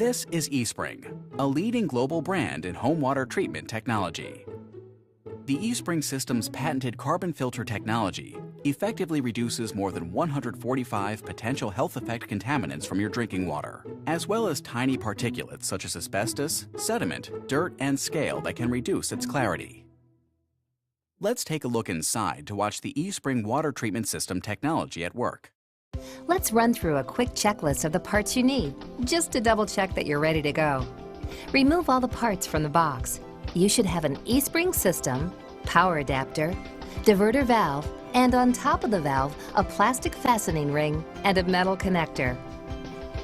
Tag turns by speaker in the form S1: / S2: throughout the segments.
S1: This is eSpring, a leading global brand in home water treatment technology. The eSpring system's patented carbon filter technology effectively reduces more than 145 potential health effect contaminants from your drinking water, as well as tiny particulates such as asbestos, sediment, dirt, and scale that can reduce its clarity. Let's take a look inside to watch the eSpring water treatment system technology at work.
S2: Let's run through a quick checklist of the parts you need, just to double check that you're ready to go. Remove all the parts from the box. You should have an eSpring system, power adapter, diverter valve, and on top of the valve, a plastic fastening ring and a metal connector.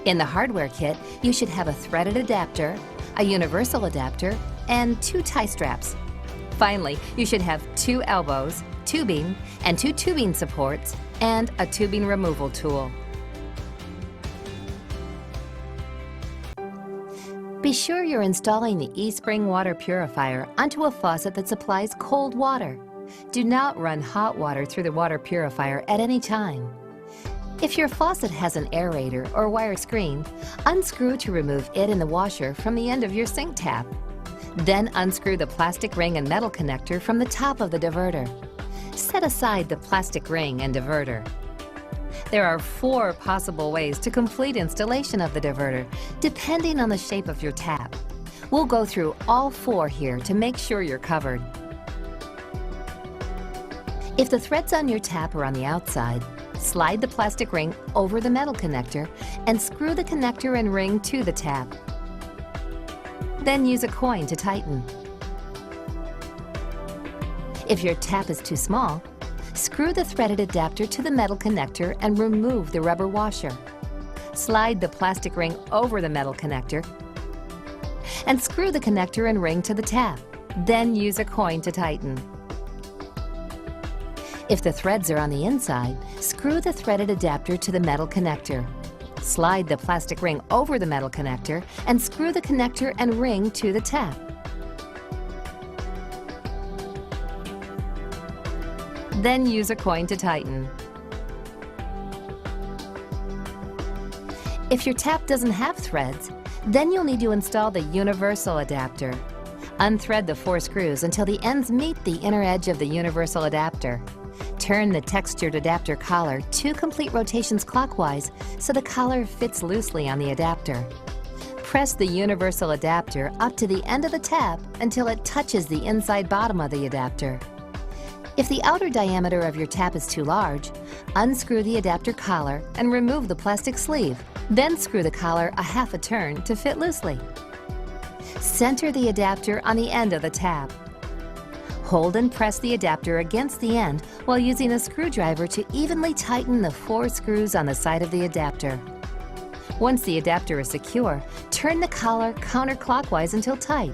S2: In the hardware kit, you should have a threaded adapter, a universal adapter, and 2 tie straps. Finally, you should have 2 elbows, tubing, and 2 tubing supports, and a tubing removal tool. Be sure you're installing the eSpring water purifier onto a faucet that supplies cold water. Do not run hot water through the water purifier at any time. If your faucet has an aerator or wire screen, unscrew to remove it and the washer from the end of your sink tap. Then unscrew the plastic ring and metal connector from the top of the diverter. Set aside the plastic ring and diverter. There are 4 possible ways to complete installation of the diverter, depending on the shape of your tap. We'll go through all 4 here to make sure you're covered. If the threads on your tap are on the outside, slide the plastic ring over the metal connector and screw the connector and ring to the tap. Then use a coin to tighten. If your tap is too small, screw the threaded adapter to the metal connector and remove the rubber washer. Slide the plastic ring over the metal connector and screw the connector and ring to the tap. Then use a coin to tighten. If the threads are on the inside, screw the threaded adapter to the metal connector. Slide the plastic ring over the metal connector and screw the connector and ring to the tap. Then use a coin to tighten. If your tap doesn't have threads, then you'll need to install the universal adapter. Unthread the 4 screws until the ends meet the inner edge of the universal adapter. Turn the textured adapter collar 2 complete rotations clockwise so the collar fits loosely on the adapter. Press the universal adapter up to the end of the tap until it touches the inside bottom of the adapter. If the outer diameter of your tap is too large, unscrew the adapter collar and remove the plastic sleeve. Then screw the collar a half a turn to fit loosely. Center the adapter on the end of the tap. Hold and press the adapter against the end while using a screwdriver to evenly tighten the 4 screws on the side of the adapter. Once the adapter is secure, turn the collar counterclockwise until tight.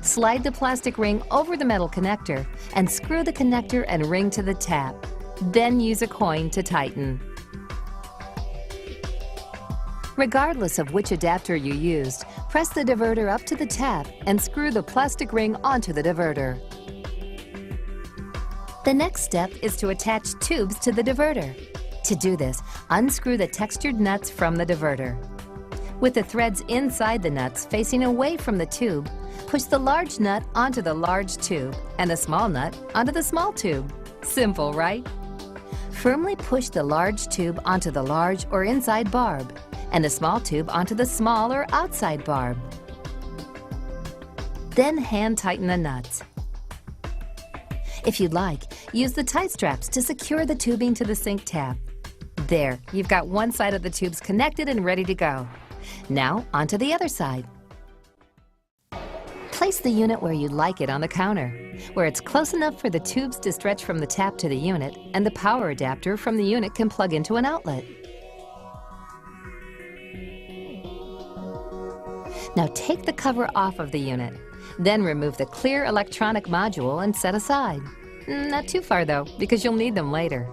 S2: Slide the plastic ring over the metal connector and screw the connector and ring to the tap. Then use a coin to tighten. Regardless of which adapter you used, press the diverter up to the tap and screw the plastic ring onto the diverter. The next step is to attach tubes to the diverter. To do this, unscrew the textured nuts from the diverter. With the threads inside the nuts facing away from the tube, push the large nut onto the large tube and the small nut onto the small tube. Simple, right? Firmly push the large tube onto the large or inside barb and the small tube onto the small or outside barb. Then hand tighten the nuts. If you'd like, use the tie straps to secure the tubing to the sink tap. There, you've got one side of the tubes connected and ready to go. Now, onto the other side. Place the unit where you'd like it on the counter, where it's close enough for the tubes to stretch from the tap to the unit and the power adapter from the unit can plug into an outlet. Now take the cover off of the unit. Then remove the clear electronic module and set aside. Not too far though, because you'll need them later.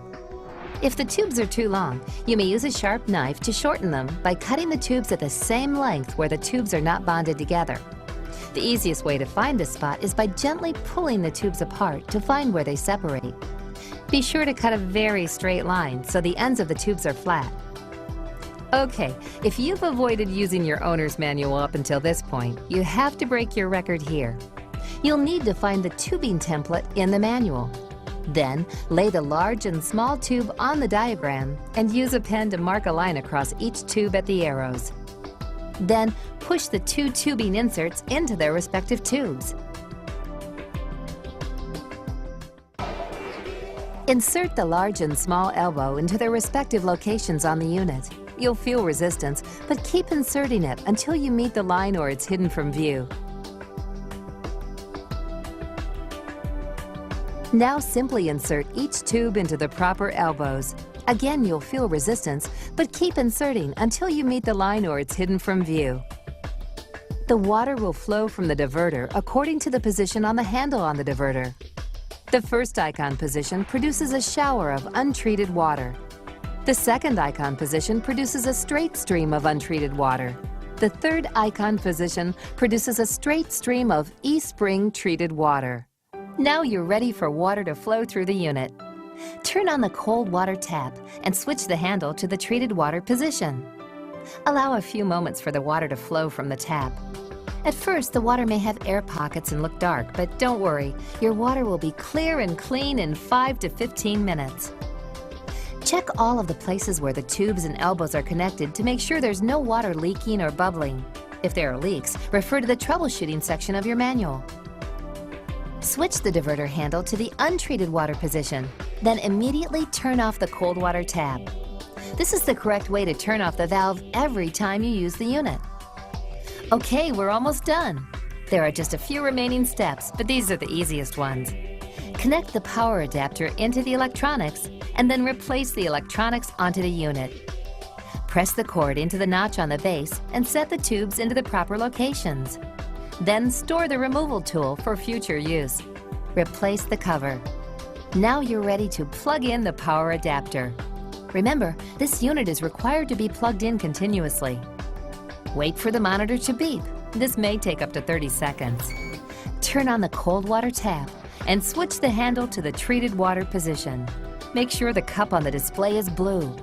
S2: If the tubes are too long, you may use a sharp knife to shorten them by cutting the tubes at the same length where the tubes are not bonded together. The easiest way to find this spot is by gently pulling the tubes apart to find where they separate. Be sure to cut a very straight line so the ends of the tubes are flat. Okay, if you've avoided using your owner's manual up until this point, you have to break your record here. You'll need to find the tubing template in the manual. Then, lay the large and small tube on the diagram and use a pen to mark a line across each tube at the arrows. Then, push the two tubing inserts into their respective tubes. Insert the large and small elbow into their respective locations on the unit. You'll feel resistance, but keep inserting it until you meet the line or it's hidden from view. Now simply insert each tube into the proper elbows. Again, you'll feel resistance, but keep inserting until you meet the line or it's hidden from view. The water will flow from the diverter according to the position on the handle on the diverter. The first icon position produces a shower of untreated water. The second icon position produces a straight stream of untreated water. The third icon position produces a straight stream of eSpring treated water. Now you're ready for water to flow through the unit. Turn on the cold water tap and switch the handle to the treated water position. Allow a few moments for the water to flow from the tap. At first, the water may have air pockets and look dark, but don't worry, your water will be clear and clean in 5 to 15 minutes. Check all of the places where the tubes and elbows are connected to make sure there's no water leaking or bubbling. If there are leaks, refer to the troubleshooting section of your manual. Switch the diverter handle to the untreated water position, then immediately turn off the cold water tap. This is the correct way to turn off the valve every time you use the unit. Okay, we're almost done. There are just a few remaining steps, but these are the easiest ones. Connect the power adapter into the electronics and then replace the electronics onto the unit. Press the cord into the notch on the base and set the tubes into the proper locations. Then store the removal tool for future use. Replace the cover. Now you're ready to plug in the power adapter. Remember, this unit is required to be plugged in continuously. Wait for the monitor to beep. This may take up to 30 seconds. Turn on the cold water tap and switch the handle to the treated water position. Make sure the cup on the display is blue.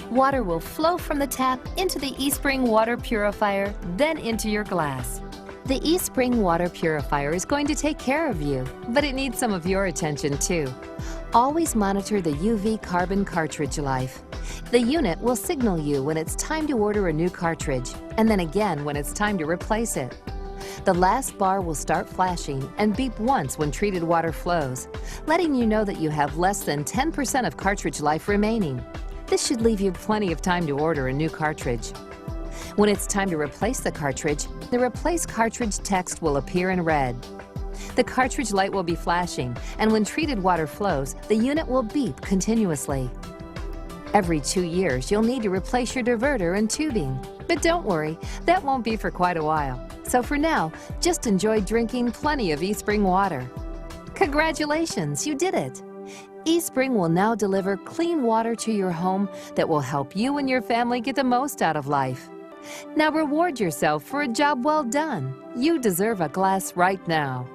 S2: Water will flow from the tap into the eSpring water purifier, then into your glass. The eSpring water purifier is going to take care of you, but it needs some of your attention too. Always monitor the UV carbon cartridge life. The unit will signal you when it's time to order a new cartridge, and then again when it's time to replace it. The last bar will start flashing and beep once when treated water flows, letting you know that you have less than 10% of cartridge life remaining. This should leave you plenty of time to order a new cartridge. When it's time to replace the cartridge, the Replace Cartridge text will appear in red. The cartridge light will be flashing, and when treated water flows, the unit will beep continuously. Every 2 years, you'll need to replace your diverter and tubing. But don't worry, that won't be for quite a while. So for now, just enjoy drinking plenty of eSpring water. Congratulations, you did it! eSpring will now deliver clean water to your home that will help you and your family get the most out of life. Now reward yourself for a job well done. You deserve a glass right now.